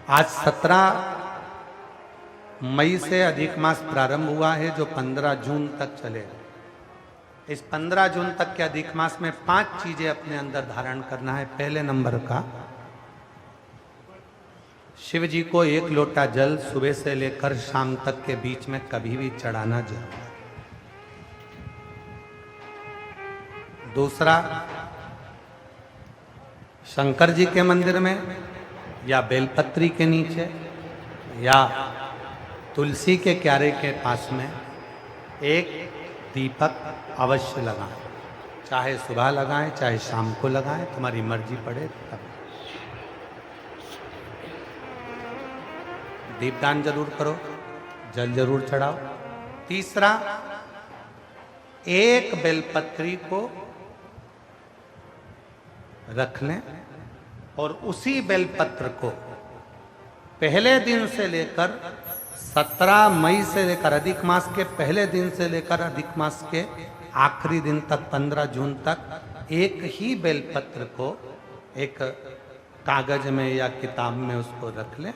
आज 17 मई से अधिक मास प्रारंभ हुआ है जो 15 जून तक चलेगा। इस 15 जून तक के अधिक मास में 5 चीजें अपने अंदर धारण करना है। पहले नंबर का, शिव जी को 1 लोटा जल सुबह से लेकर शाम तक के बीच में कभी भी चढ़ाना जरूर है। दूसरा, शंकर जी के मंदिर में या बेलपत्री के नीचे या तुलसी के क्यारे के पास में एक दीपक अवश्य लगाएं। चाहे सुबह लगाएं चाहे शाम को लगाएं, तुम्हारी मर्जी पड़े तब। दीपदान जरूर करो, जल जरूर चढ़ाओ। तीसरा, एक बेलपत्री को रख लें और उसी बेलपत्र को पहले दिन से लेकर 17 मई से लेकर अधिक मास के पहले दिन से लेकर अधिक मास के आखिरी दिन तक 15 जून तक एक ही बेलपत्र को एक कागज में या किताब में उसको रख लें।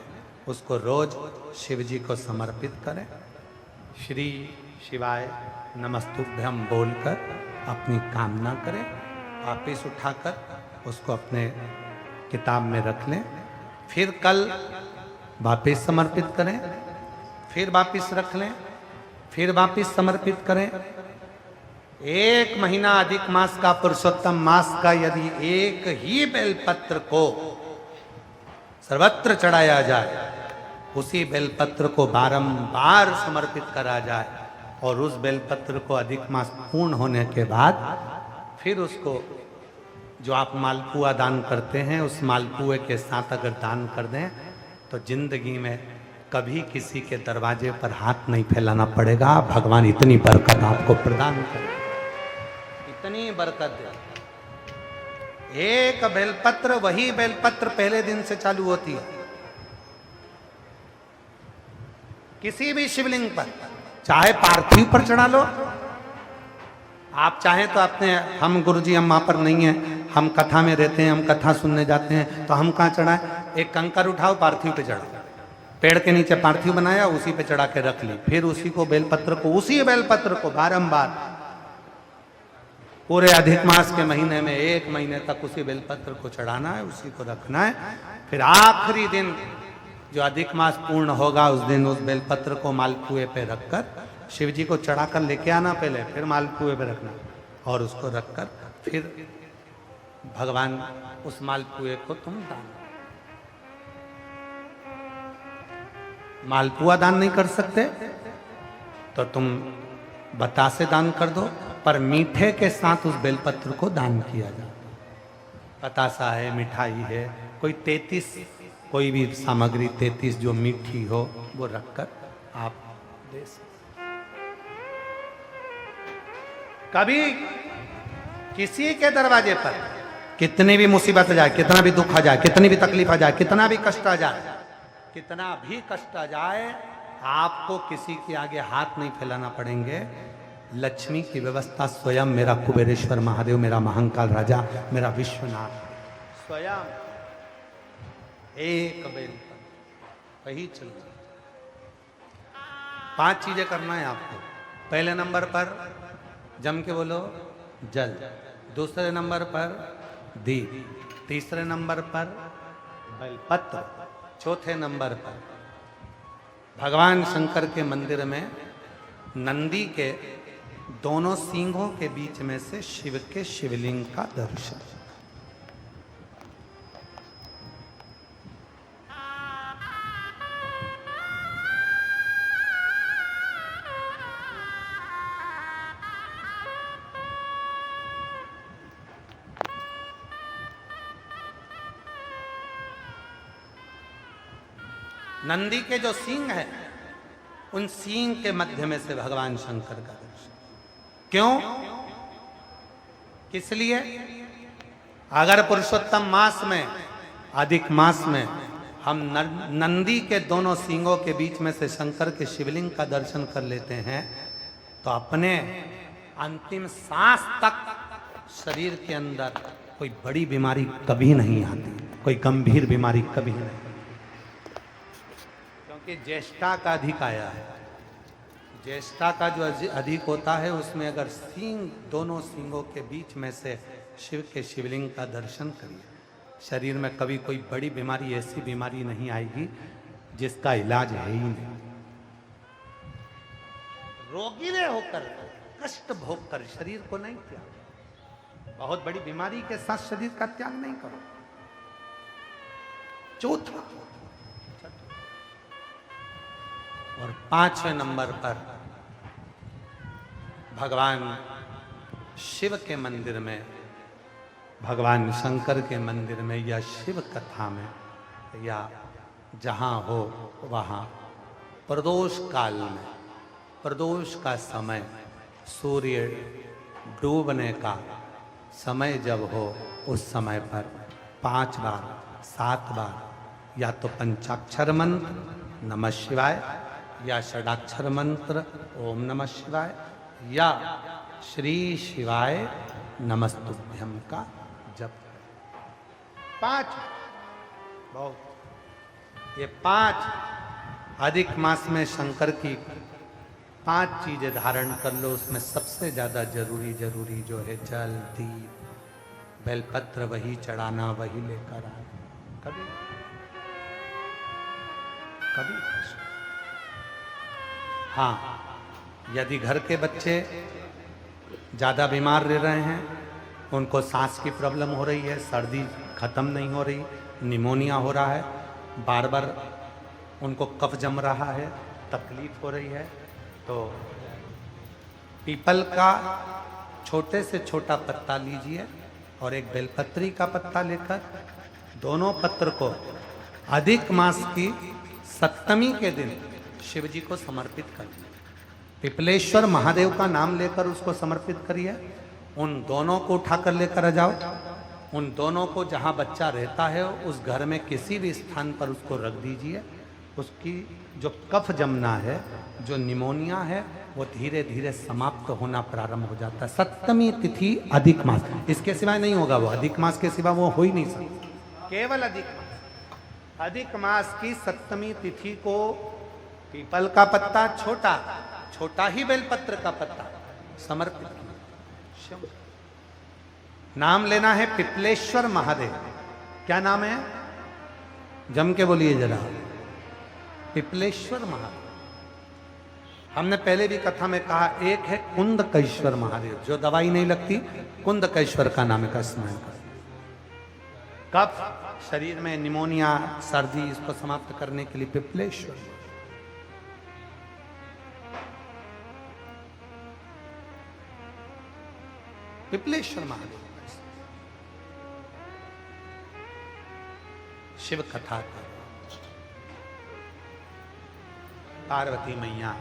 उसको रोज शिव जी को समर्पित करें। श्री शिवाय नमस्तुभ्यम बोलकर अपनी कामना करें। वापिस उठाकर उसको अपने किताब में रख लें। फिर कल वापिस समर्पित करें, फिर वापिस रख लें, फिर वापिस समर्पित करें। 1 महीना अधिक मास का, पुरुषोत्तम मास का यदि एक ही बेलपत्र को सर्वत्र चढ़ाया जाए, उसी बेलपत्र को बारंबार समर्पित करा जाए और उस बेलपत्र को अधिक मास पूर्ण होने के बाद फिर उसको जो आप मालपुआ दान करते हैं उस मालपुए के साथ अगर दान कर दें तो जिंदगी में कभी किसी के दरवाजे पर हाथ नहीं फैलाना पड़ेगा। भगवान इतनी बरकत आपको प्रदान करे, इतनी बरकत दे। एक बेलपत्र, वही बेलपत्र पहले दिन से चालू होती है। किसी भी शिवलिंग पर, चाहे पार्थिव पर चढ़ा लो, आप चाहें तो अपने, हम गुरुजी हम वहां पर नहीं है, हम कथा में रहते हैं, हम कथा सुनने जाते हैं, तो हम कहाँ चढ़ाएं? एक कंकर उठाओ, पार्थिव पे चढ़ाओ। पेड़ के नीचे पार्थिव बनाया, उसी पे चढ़ा के रख ली। फिर उसी को बेलपत्र को, उसी बेलपत्र को बारंबार पूरे अधिक मास के महीने में 1 महीने तक उसी बेलपत्र को चढ़ाना है, उसी को रखना है। फिर आखिरी दिन जो अधिक मास पूर्ण होगा उस दिन उस बेलपत्र को मालपुए पे रखकर शिव जी को चढ़ाकर लेके आना पहले, फिर मालपुए पे रखना और उसको रखकर फिर भगवान उस मालपुए को तुम दान। मालपुआ दान नहीं कर सकते तो तुम बतासे दान कर दो, पर मीठे के साथ उस बेलपत्र को दान किया जाए। बतासा है, मिठाई है, कोई 33 कोई भी सामग्री 33 जो मीठी हो वो रखकर आप दे सकते। कभी किसी के दरवाजे पर कितनी भी मुसीबत आ जाए, कितना भी दुख आ जाए, कितनी भी तकलीफ आ जाए, कितना भी कष्ट आ जाए, कितना भी कष्ट आ जाए, आपको किसी के आगे हाथ नहीं फैलाना पड़ेंगे। लक्ष्मी की व्यवस्था स्वयं मेरा कुबेरेश्वर महादेव, मेरा महाकाल राजा, मेरा विश्वनाथ स्वयं एक बेलपत्र वही चलती। 5 चीजें करना है आपको। पहले नंबर पर जम के बोलो जल, दूसरे नंबर पर दीप, तीसरे नंबर पर बेलपत्र, चौथे नंबर पर भगवान शंकर के मंदिर में नंदी के दोनों सींगों के बीच में से शिव के शिवलिंग का दर्शन। नंदी के जो सींग है उन सींग के मध्य में से भगवान शंकर का दर्शन। क्यों? किस लिए? अगर पुरुषोत्तम मास में, अधिक मास में हम नंदी के दोनों सींगों के बीच में से शंकर के शिवलिंग का दर्शन कर लेते हैं तो अपने अंतिम सांस तक शरीर के अंदर कोई बड़ी बीमारी कभी नहीं आती, कोई गंभीर बीमारी कभी नहीं। क्योंकि ज्येष्ठा का अधिक आया है। ज्येष्ठा का जो अधिक होता है उसमें अगर सींग, दोनों सींगों के बीच में से शिव के शिवलिंग का दर्शन करिए, शरीर में कभी कोई बड़ी बीमारी, ऐसी बीमारी नहीं आएगी जिसका इलाज है ही नहीं। रोगीले होकर, कष्ट भोग कर शरीर को नहीं त्याग, बहुत बड़ी बीमारी के साथ शरीर का त्याग नहीं करो। चौथा और 5वें नंबर पर भगवान शिव के मंदिर में, भगवान शंकर के मंदिर में या शिव कथा में या जहाँ हो वहाँ प्रदोष काल में, प्रदोष का समय, सूर्य डूबने का समय जब हो उस समय पर 5 बार 7 बार या तो पंचाक्षर मंत्र नमः शिवाय या षडाक्षर मंत्र ओम नमः शिवाय या श्री शिवाय नमस्तुभ्यम का जप। 5 बहुत, ये 5 अधिक मास में शंकर की 5 चीजें धारण कर लो। उसमें सबसे ज्यादा जरूरी जो है जल, दीप, बेलपत्र वही चढ़ाना, वही लेकर आना। कभी कभी हाँ, यदि घर के बच्चे ज़्यादा बीमार रह रहे हैं, उनको सांस की प्रॉब्लम हो रही है, सर्दी खत्म नहीं हो रही, निमोनिया हो रहा है, बार बार उनको कफ जम रहा है, तकलीफ हो रही है, तो पीपल का छोटे से छोटा पत्ता लीजिए और एक बेलपत्री का पत्ता लेकर दोनों पत्र को अधिक मास की सप्तमी के दिन शिव जी को समर्पित करिए। पिपलेश्वर महादेव का नाम लेकर उसको समर्पित करिए। उन दोनों को उठाकर लेकर आ जाओ। उन दोनों को जहाँ बच्चा रहता है उस घर में किसी भी स्थान पर उसको रख दीजिए। उसकी जो कफ जमना है, जो निमोनिया है, वो धीरे धीरे समाप्त होना प्रारंभ हो जाता है। सप्तमी तिथि अधिक मास, इसके सिवाय नहीं होगा। वो अधिक मास के सिवा वो हो ही नहीं सकता, केवल अधिक मास। अधिक मास की सप्तमी तिथि को पीपल का पत्ता, छोटा ही बेलपत्र का पत्ता समर्पित किया। नाम लेना है पिपलेश्वर महादेव। क्या नाम है? जम के बोलिए जरा, पिपलेश्वर महादेव। हमने पहले भी कथा में कहा, एक है कुंदकेश्वर महादेव, जो दवाई नहीं लगती, कुंदकेश्वर का नाम का स्मरण कर। कफ, शरीर में निमोनिया, सर्दी, इसको समाप्त करने के लिए पिपलेश्वर। पिपलेश्वर महादेव शिव कथा का पार्वती मैया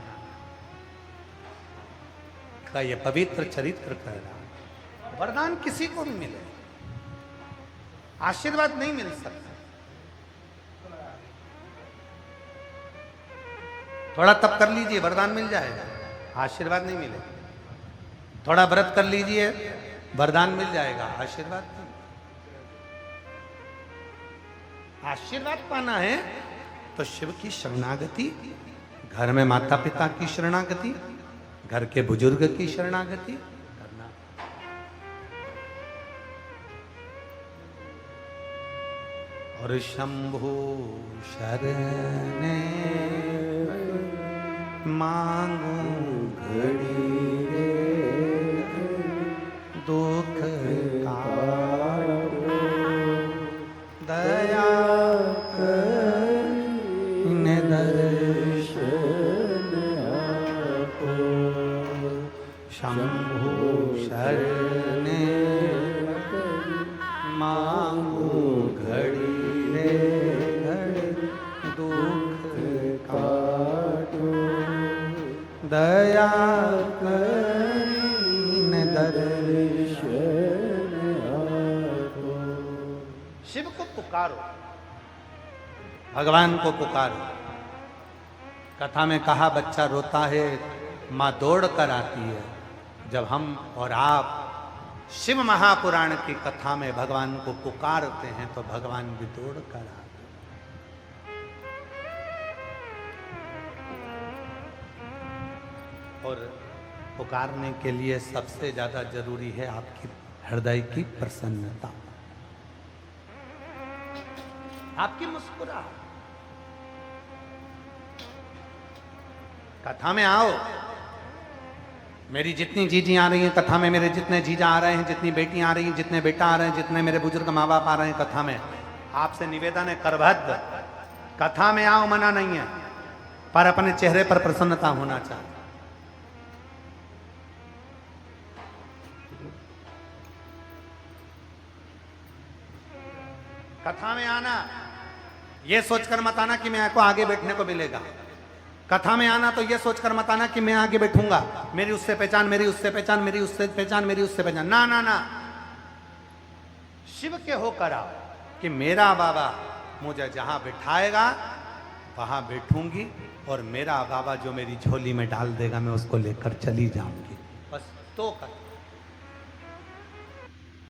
का यह पवित्र चरित्र कह रहा। वरदान किसी को भी मिले, आशीर्वाद नहीं मिल सकता। थोड़ा तप कर लीजिए, वरदान मिल जाएगा, आशीर्वाद नहीं मिलेगा। थोड़ा व्रत कर लीजिए, वरदान मिल जाएगा, आशीर्वाद नहीं। आशीर्वाद पाना है तो शिव की शरणागति, घर में माता पिता की शरणागति, घर के बुजुर्ग की शरणागति करना। और शंभु शरणे मांगू घड़ी दुख काटो, दया कर दर्शन आपो। शंभु शरणे मांगू घड़ी रे घड़ी दुख काटो, दया करीन दर्शन आपो। शिव को पुकारो, भगवान को पुकारो। कथा में कहा, बच्चा रोता है, माँ दौड़ कर आती है। जब हम और आप शिव महापुराण की कथा में भगवान को पुकारते हैं तो भगवान भी दौड़ कर आते हैं। और पुकारने के लिए सबसे ज्यादा जरूरी है आपकी हृदय की प्रसन्नता, आपकी मुस्कुराहट। कथा में आओ, मेरी जितनी जीजी आ रही हैं कथा में, मेरे जितने जीजा आ रहे हैं, जितनी बेटियां आ रही हैं, जितने बेटा आ रहे हैं, जितने मेरे बुजुर्ग माँ बाप आ रहे हैं कथा में, आपसे निवेदन है करभद्र, कथा में आओ, मना नहीं है, पर अपने चेहरे पर प्रसन्नता होना चाहिए। कथा में आना ये सोचकर मत आना कि मेरे को आगे बैठने को मिलेगा। कथा में आना तो ये सोचकर मत आना कि मैं आगे बैठूंगा, मेरी उससे पहचान, मेरी उससे पहचान, मेरी उससे पहचान, मेरी उससे पहचान। ना ना ना, शिव के होकर आओ कि मेरा बाबा मुझे जहां बिठाएगा वहां बैठूंगी, और मेरा बाबा जो मेरी झोली में डाल देगा मैं उसको लेकर चली जाऊंगी। बस तो कथा।